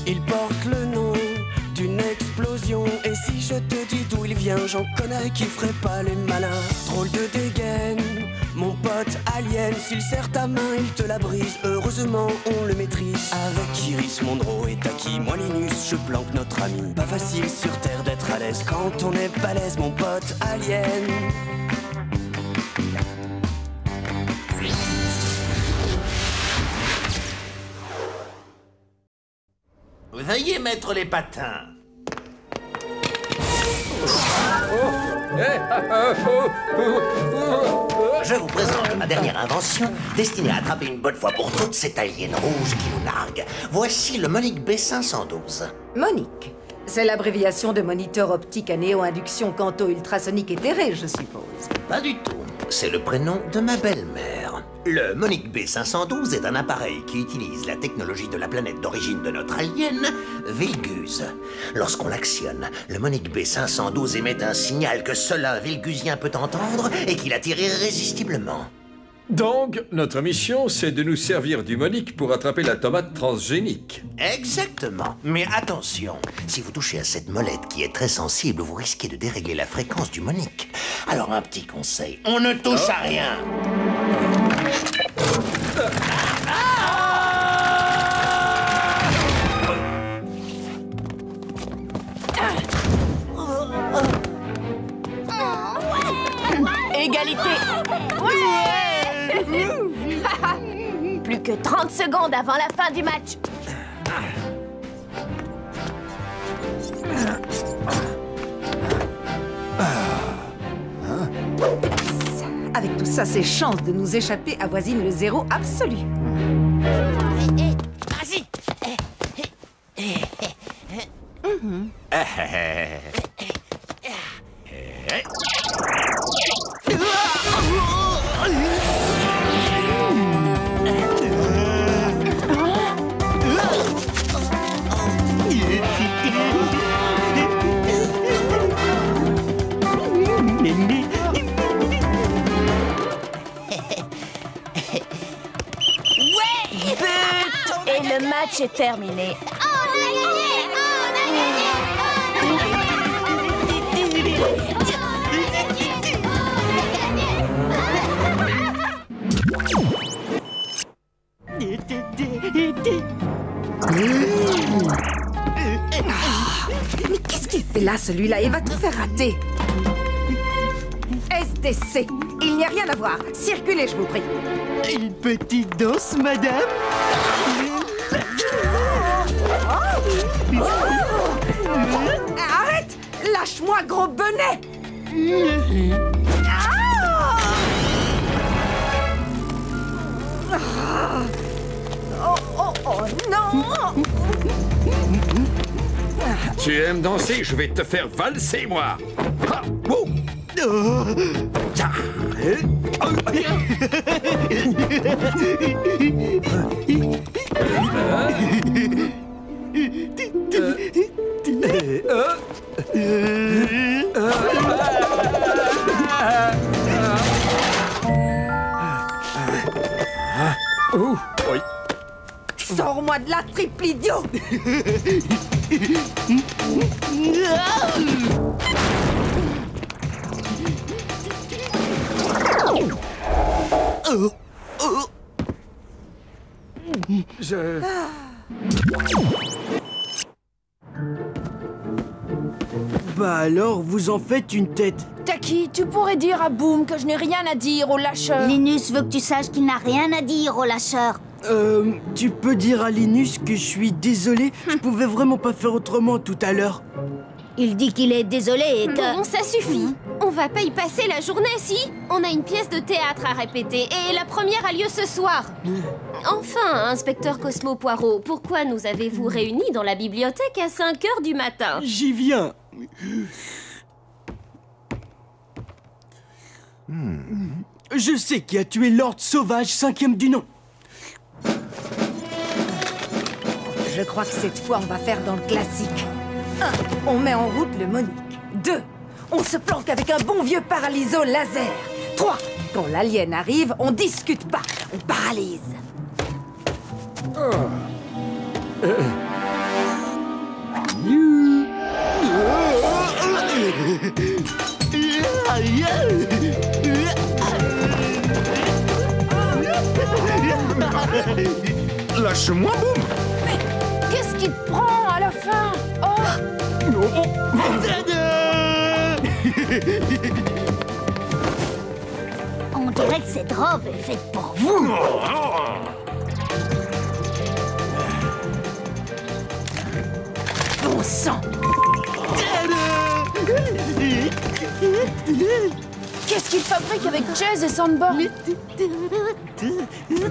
Il porte le nom d'une explosion. Et si je te dis d'où il vient, j'en connais qui ferait pas les malins. Drôle de dégaine, mon pote alien. S'il serre ta main, il te la brise. Heureusement, on le maîtrise. Avec Iris, Monroe et Taki, moi Linus, je planque notre ami. Pas facile sur Terre d'être à l'aise quand on est balèze, mon pote alien. Veuillez mettre les patins. Je vous présente ma dernière invention, destinée à attraper une bonne fois pour toutes cette alien rouge qui nous nargue. Voici le Monique B512. Monique, c'est l'abréviation de moniteur optique à néo-induction canto-ultrasonique éthéré, je suppose. Pas du tout. C'est le prénom de ma belle-mère. Le Monique B512 est un appareil qui utilise la technologie de la planète d'origine de notre alien, Vilgus. Lorsqu'on l'actionne, le Monique B512 émet un signal que seul un Vilgusien peut entendre et qui l'attire irrésistiblement. Donc, notre mission, c'est de nous servir du Monique pour attraper la tomate transgénique. Exactement. Mais attention, si vous touchez à cette molette qui est très sensible, vous risquez de dérégler la fréquence du Monique. Alors un petit conseil, on ne touche à rien. Égalité. Plus que 30 secondes avant la fin du match. Avec tout ça, ses chances de nous échapper avoisinent le zéro absolu. Vas-y. Et le match est terminé. Mais qu'est-ce qu'il fait là, celui-là? Il va tout faire rater. SDC, il n'y a rien à voir. Circulez, je vous prie. Une petite danse, madame? Arrête! Lâche-moi, gros bonnet! Oh non! Tu aimes danser? Je vais te faire valser, moi. Ha! Wouh! Tiens. Oui. Sors-moi de là, triple idiot! Bah alors, vous en faites une tête. Taki, tu pourrais dire à Boom que je n'ai rien à dire au lâcheur. Linus veut que tu saches qu'il n'a rien à dire au lâcheur. Tu peux dire à Linus que je suis désolé, je pouvais vraiment pas faire autrement tout à l'heure. Il dit qu'il est désolé et que... Bon, ça suffit. On va pas y passer la journée, si? On a une pièce de théâtre à répéter et la première a lieu ce soir. Enfin, inspecteur Cosmo Poirot, pourquoi nous avez-vous réunis dans la bibliothèque à 5 heures du matin? J'y viens. Je sais qui a tué Lord Sauvage, 5e du nom. Je crois que cette fois, on va faire dans le classique. 1. On met en route le Monique. 2. On se planque avec un bon vieux paralyso laser. 3. Quand l'alien arrive, on discute pas, on paralyse. Lâche-moi, Boum! Qu'est-ce qui te prend à la fin? Oh! On dirait que cette robe est faite pour vous. Bon sang! Qu'est-ce qu'il fabrique avec Chase et Sandborn?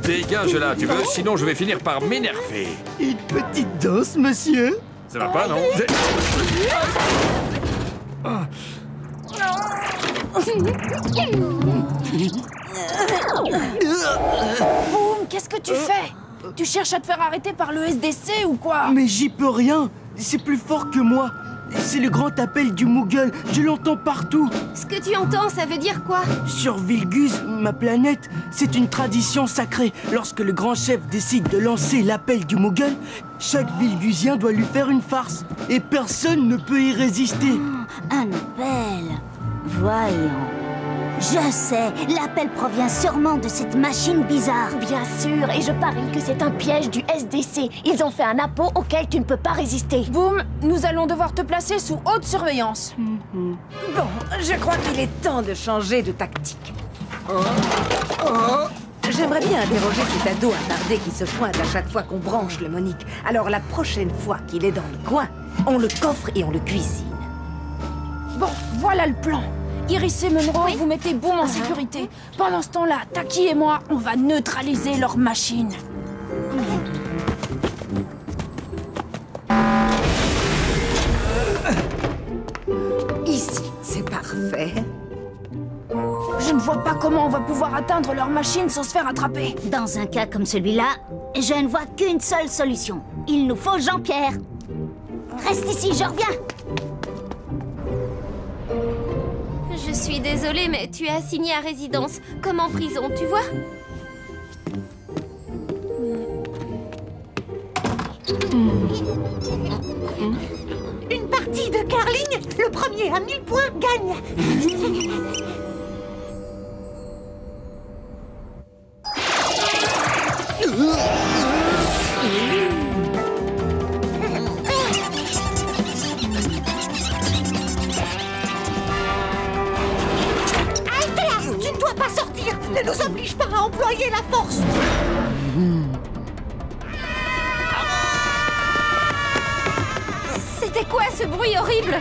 Dégage là, tu veux? Sinon, je vais finir par m'énerver. Une petite danse, monsieur? Ça va pas, non? Boum, qu'est-ce que tu fais? Tu cherches à te faire arrêter par le SDC ou quoi? Mais j'y peux rien. C'est plus fort que moi. C'est le grand appel du Moogle. Je l'entends partout. Ce que tu entends, ça veut dire quoi? Sur Vilgus, ma planète, c'est une tradition sacrée. Lorsque le grand chef décide de lancer l'appel du Moogle, chaque Vilgusien doit lui faire une farce. Et personne ne peut y résister. Un appel. Voyons. Je sais, l'appel provient sûrement de cette machine bizarre. Bien sûr, et je parie que c'est un piège du SDC. Ils ont fait un appôt auquel tu ne peux pas résister. Boum, nous allons devoir te placer sous haute surveillance. Bon, je crois qu'il est temps de changer de tactique. J'aimerais bien interroger cet ado attardé qui se pointe à chaque fois qu'on branche le Monique. Alors la prochaine fois qu'il est dans le coin, on le coffre et on le cuisine. Bon, voilà le plan. Iris et Munro, vous mettez Boum en sécurité. Pendant ce temps-là, Taki et moi, on va neutraliser leur machine. Ici, c'est parfait. Je ne vois pas comment on va pouvoir atteindre leur machine sans se faire attraper. Dans un cas comme celui-là, je ne vois qu'une seule solution. Il nous faut Jean-Pierre. Reste ici, je reviens. Je suis désolée, mais tu es assigné à résidence, comme en prison, tu vois? Une partie de curling, le premier à 1000 points gagne. Tu ne dois pas sortir. Ne nous oblige pas à employer la force. C'était quoi ce bruit horrible?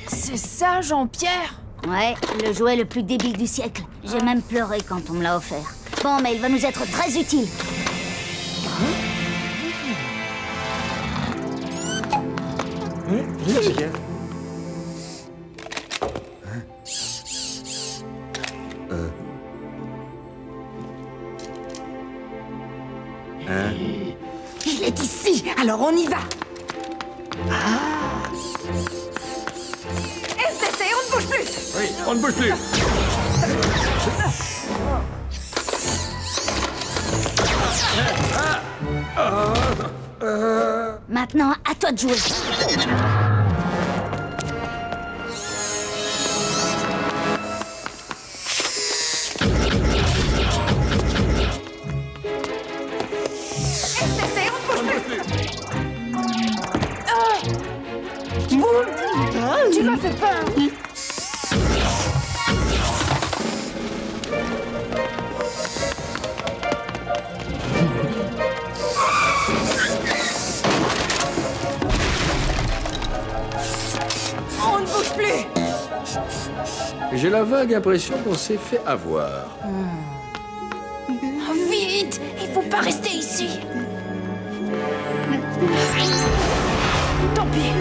C'est ça, Jean-Pierre? Ouais, le jouet le plus débile du siècle. J'ai même pleuré quand on me l'a offert. Bon, mais il va nous être très utile. Il est ici, alors on y va. SDC, on ne bouge plus. Oui, on ne bouge plus. Maintenant, à toi de jouer. SDC, on ne bouge plus. Tu m'as fait peur. On ne bouge plus. J'ai la vague impression qu'on s'est fait avoir. Vite, il faut pas rester ici. Tant pis.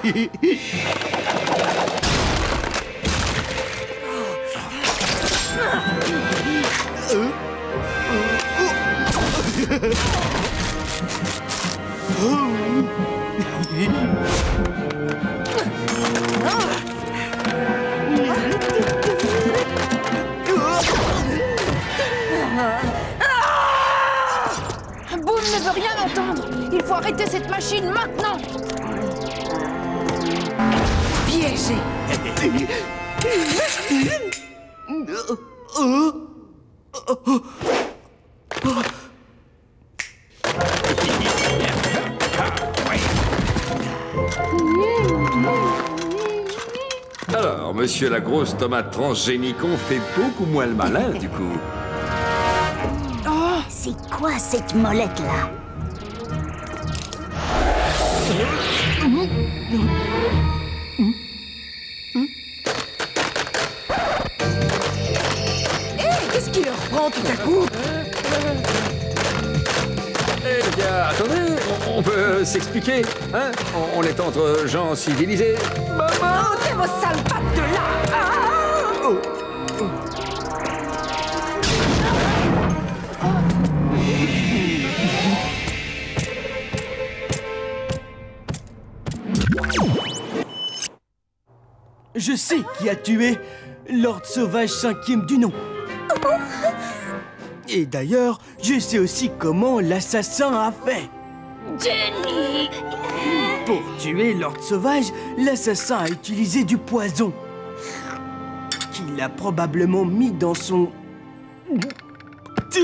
Boom ne veut rien entendre. Il faut arrêter cette machine maintenant. Piégé. Alors, monsieur la grosse tomate transgénique, on fait beaucoup moins le malin, du coup. C'est quoi cette molette-là? Qu'est-ce qui leur prend tout à coup? Eh bien, attendez, on peut s'expliquer, hein? On est entre gens civilisés. Maman! Ôtez vos sales pattes de là! Je sais qui a tué Lord Sauvage 5e du nom. Et d'ailleurs, je sais aussi comment l'assassin a fait. Jenny! Pour tuer Lord Sauvage, l'assassin a utilisé du poison. Qu'il a probablement mis dans son... thé.